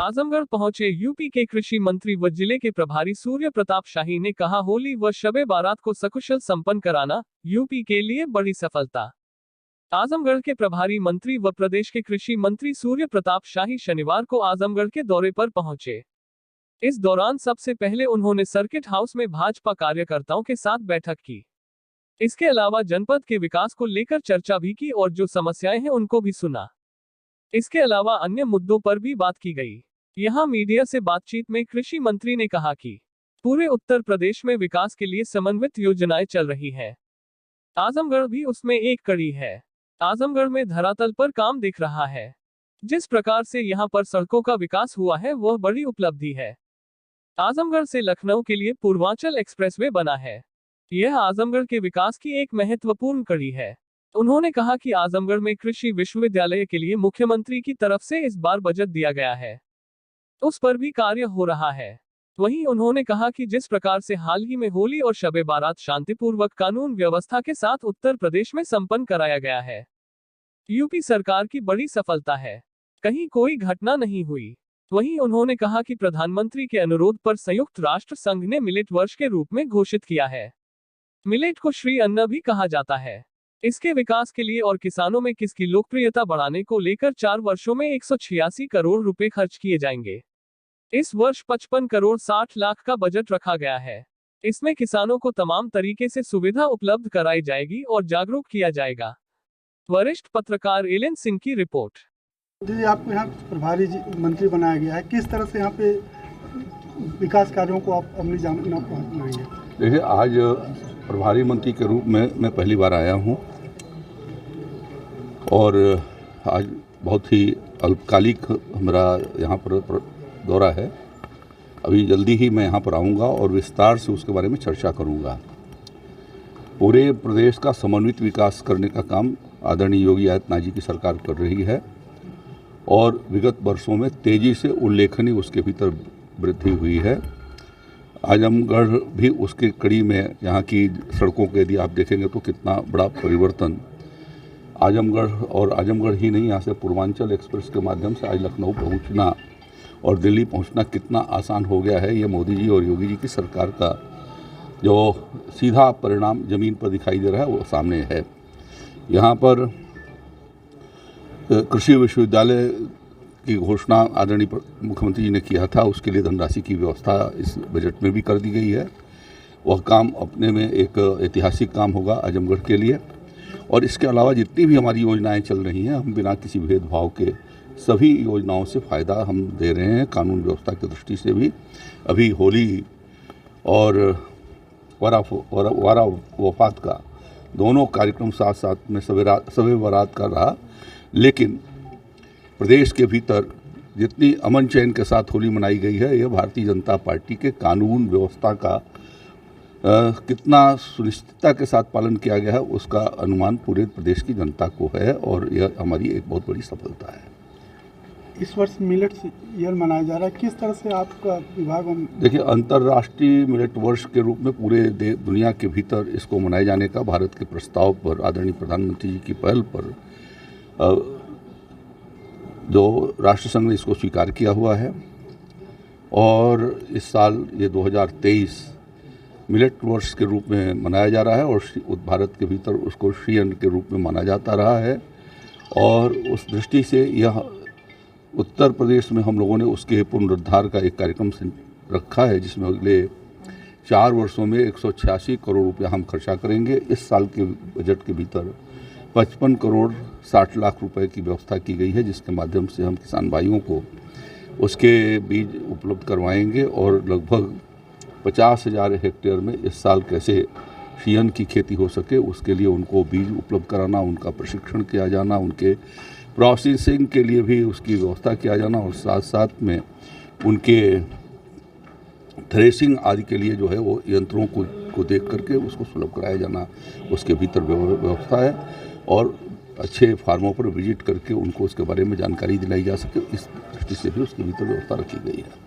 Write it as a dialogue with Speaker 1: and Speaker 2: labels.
Speaker 1: आजमगढ़ पहुंचे यूपी के कृषि मंत्री व जिले के प्रभारी सूर्य प्रताप शाही ने कहा, होली व शबे बारात को सकुशल संपन्न कराना यूपी के लिए बड़ी सफलता। आजमगढ़ के प्रभारी मंत्री व प्रदेश के कृषि मंत्री सूर्य प्रताप शाही शनिवार को आजमगढ़ के दौरे पर पहुंचे। इस दौरान सबसे पहले उन्होंने सर्किट हाउस में भाजपा कार्यकर्ताओं के साथ बैठक की। इसके अलावा जनपद के विकास को लेकर चर्चा भी की और जो समस्याएं हैं उनको भी सुना। इसके अलावा अन्य मुद्दों पर भी बात की गई। यहां मीडिया से बातचीत में कृषि मंत्री ने कहा कि पूरे उत्तर प्रदेश में विकास के लिए समन्वित योजनाएं चल रही हैं। आजमगढ़ भी उसमें एक कड़ी है। आजमगढ़ में धरातल पर काम दिख रहा है। जिस प्रकार से यहां पर सड़कों का विकास हुआ है वह बड़ी उपलब्धि है। आजमगढ़ से लखनऊ के लिए पूर्वांचल एक्सप्रेसवे बना है। यह आजमगढ़ के विकास की एक महत्वपूर्ण कड़ी है। उन्होंने कहा कि आजमगढ़ में कृषि विश्वविद्यालय के लिए मुख्यमंत्री की तरफ से इस बार बजट दिया गया है, उस पर भी कार्य हो रहा है। वहीं उन्होंने कहा कि जिस प्रकार से हाल ही में होली और शबे बारात शांतिपूर्वक कानून व्यवस्था के साथ उत्तर प्रदेश में संपन्न कराया गया है, यूपी सरकार की बड़ी सफलता है। कहीं कोई घटना नहीं हुई। वहीं उन्होंने कहा कि प्रधानमंत्री के अनुरोध पर संयुक्त राष्ट्र संघ ने मिलेट वर्ष के रूप में घोषित किया है। मिलेट को श्री अन्न भी कहा जाता है। इसके विकास के लिए और किसानों में किसकी लोकप्रियता बढ़ाने को लेकर 4 वर्षों में 186 करोड़ रुपए खर्च किए जाएंगे। इस वर्ष 55 करोड़ 60 लाख का बजट रखा गया है। इसमें किसानों को तमाम तरीके से सुविधा उपलब्ध कराई जाएगी और जागरूक किया जाएगा। वरिष्ठ पत्रकार एलन सिंह की रिपोर्ट।
Speaker 2: जी, आपको यहाँ प्रभारी मंत्री बनाया गया है, किस तरह से यहाँ पे विकास कार्यों को आप अपनी जानकारी पहुँचाएंगे?
Speaker 3: देखिए, आज प्रभारी मंत्री के रूप में मैं पहली बार आया हूँ और आज बहुत ही अल्पकालिक हमारा यहाँ पर दौरा है। अभी जल्दी ही मैं यहाँ पर आऊँगा और विस्तार से उसके बारे में चर्चा करूँगा। पूरे प्रदेश का समन्वित विकास करने का काम आदरणीय योगी आदित्यनाथ जी की सरकार कर रही है और विगत वर्षों में तेज़ी से उल्लेखनीय उसके भीतर वृद्धि हुई है। आजमगढ़ भी उसके कड़ी में, यहाँ की सड़कों के यदि आप देखेंगे तो कितना बड़ा परिवर्तन आजमगढ़, और आजमगढ़ ही नहीं, यहाँ से पूर्वांचल एक्सप्रेस के माध्यम से आज लखनऊ पहुँचना और दिल्ली पहुँचना कितना आसान हो गया है। ये मोदी जी और योगी जी की सरकार का जो सीधा परिणाम ज़मीन पर दिखाई दे रहा है वो सामने है। यहाँ पर कृषि विश्वविद्यालय की घोषणा आदरणीय मुख्यमंत्री जी ने किया था, उसके लिए धनराशि की व्यवस्था इस बजट में भी कर दी गई है। वह काम अपने में एक ऐतिहासिक काम होगा आजमगढ़ के लिए। और इसके अलावा जितनी भी हमारी योजनाएं चल रही हैं, हम बिना किसी भेदभाव के सभी योजनाओं से फ़ायदा हम दे रहे हैं। कानून व्यवस्था की दृष्टि से भी अभी होली और वारा वफात का दोनों कार्यक्रम साथ साथ में शबे बारात का रहा, लेकिन प्रदेश के भीतर जितनी अमन चैन के साथ होली मनाई गई है, यह भारतीय जनता पार्टी के कानून व्यवस्था का कितना सुनिश्चितता के साथ पालन किया गया है उसका अनुमान पूरे प्रदेश की जनता को है और यह हमारी एक बहुत बड़ी सफलता है।
Speaker 2: इस वर्ष मिलेट्स ईयर मनाया जा रहा है, किस तरह से आपका विभाग?
Speaker 3: देखिए, अंतर्राष्ट्रीय मिलेट वर्ष के रूप में पूरे दुनिया के भीतर इसको मनाए जाने का भारत के प्रस्ताव पर, आदरणीय प्रधानमंत्री जी की पहल पर जो राष्ट्र संघ ने इसको स्वीकार किया हुआ है और इस साल ये 2023 मिलेट वर्ष के रूप में मनाया जा रहा है और भारत के भीतर उसको श्री अन्न के रूप में माना जाता रहा है। और उस दृष्टि से यह उत्तर प्रदेश में हम लोगों ने उसके पुनरुद्धार का एक कार्यक्रम रखा है, जिसमें अगले 4 वर्षों में 186 करोड़ रुपया हम खर्चा करेंगे। इस साल के बजट के भीतर 55 करोड़ 60 लाख रुपए की व्यवस्था की गई है, जिसके माध्यम से हम किसान भाइयों को उसके बीज उपलब्ध करवाएंगे और लगभग 50,000 हेक्टेयर में इस साल कैसे शीयन की खेती हो सके उसके लिए उनको बीज उपलब्ध कराना, उनका प्रशिक्षण किया जाना, उनके प्रोसेसिंग के लिए भी उसकी व्यवस्था किया जाना और साथ साथ में उनके थ्रेसिंग आदि के लिए जो है वो यंत्रों को देख करके उसको सुलभ कराया जाना, उसके भीतर व्यवस्था है। और अच्छे फार्मों पर विजिट करके उनको उसके बारे में जानकारी दिलाई जा सके, इस दृष्टि से भी उसके भीतर व्यवस्था रखी गई है।